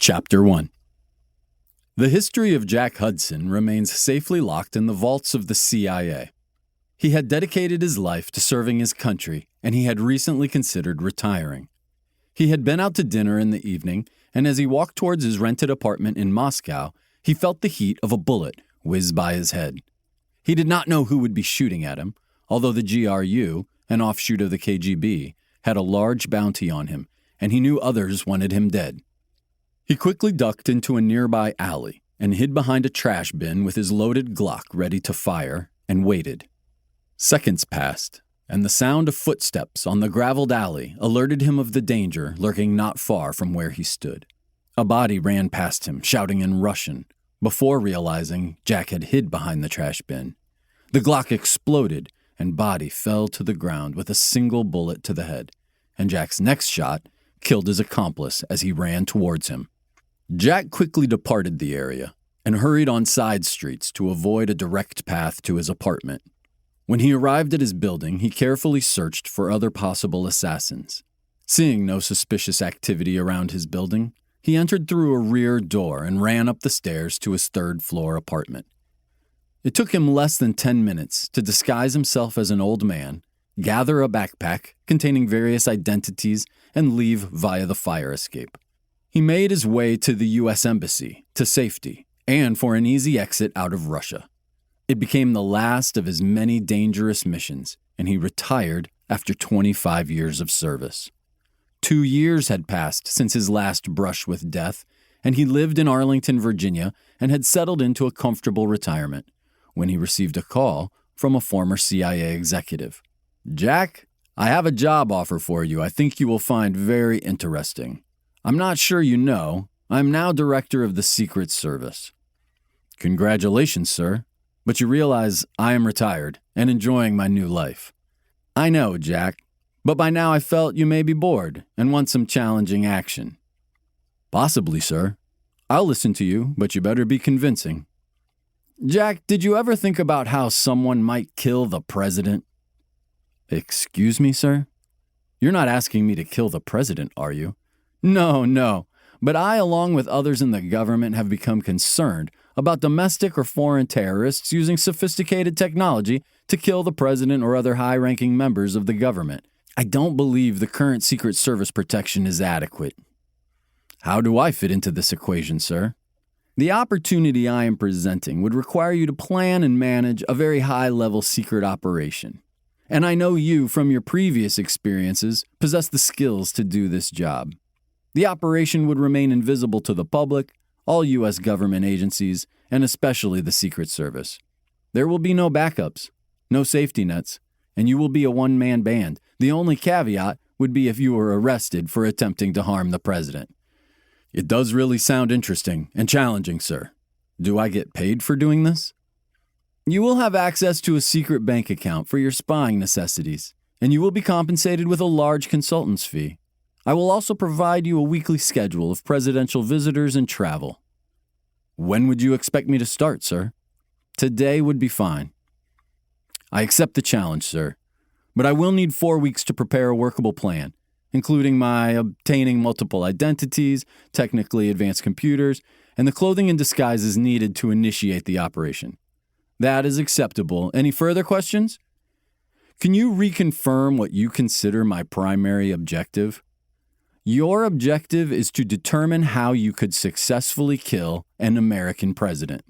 Chapter 1. The history of Jack Hudson remains safely locked in the vaults of the CIA. He had dedicated his life to serving his country, and he had recently considered retiring. He had been out to dinner in the evening, and as he walked towards his rented apartment in Moscow, he felt the heat of a bullet whiz by his head. He did not know who would be shooting at him, although the GRU, an offshoot of the KGB, had a large bounty on him, and he knew others wanted him dead. He quickly ducked into a nearby alley and hid behind a trash bin with his loaded Glock ready to fire and waited. Seconds passed, and the sound of footsteps on the graveled alley alerted him of the danger lurking not far from where he stood. A body ran past him, shouting in Russian, before realizing Jack had hid behind the trash bin. The Glock exploded, and body fell to the ground with a single bullet to the head, and Jack's next shot killed his accomplice as he ran towards him. Jack quickly departed the area and hurried on side streets to avoid a direct path to his apartment. When he arrived at his building, he carefully searched for other possible assassins. Seeing no suspicious activity around his building, he entered through a rear door and ran up the stairs to his third-floor apartment. It took him less than 10 minutes to disguise himself as an old man, gather a backpack containing various identities, and leave via the fire escape. He made his way to the U.S. Embassy, to safety, and for an easy exit out of Russia. It became the last of his many dangerous missions, and he retired after 25 years of service. 2 years had passed since his last brush with death, and he lived in Arlington, Virginia, and had settled into a comfortable retirement, when he received a call from a former CIA executive. "Jack, I have a job offer for you I think you will find very interesting. I'm not sure you know, I'm now director of the Secret Service." "Congratulations, sir, but you realize I am retired and enjoying my new life." "I know, Jack, but by now I felt you may be bored and want some challenging action." "Possibly, sir. I'll listen to you, but you better be convincing." "Jack, did you ever think about how someone might kill the president?" "Excuse me, sir? You're not asking me to kill the president, are you?" No, but I, along with others in the government, have become concerned about domestic or foreign terrorists using sophisticated technology to kill the president or other high-ranking members of the government. I don't believe the current Secret Service protection is adequate." "How do I fit into this equation, sir?" "The opportunity I am presenting would require you to plan and manage a very high-level secret operation. And I know you, from your previous experiences, possess the skills to do this job. The operation would remain invisible to the public, all U.S. government agencies, and especially the Secret Service. There will be no backups, no safety nets, and you will be a one-man band. The only caveat would be if you were arrested for attempting to harm the president." "It does really sound interesting and challenging, sir. Do I get paid for doing this?" "You will have access to a secret bank account for your spying necessities, and you will be compensated with a large consultant's fee. I will also provide you a weekly schedule of presidential visitors and travel." "When would you expect me to start, sir?" "Today would be fine." "I accept the challenge, sir, but I will need 4 weeks to prepare a workable plan, including my obtaining multiple identities, technically advanced computers, and the clothing and disguises needed to initiate the operation." "That is acceptable. Any further questions?" "Can you reconfirm what you consider my primary objective?" "Your objective is to determine how you could successfully kill an American president."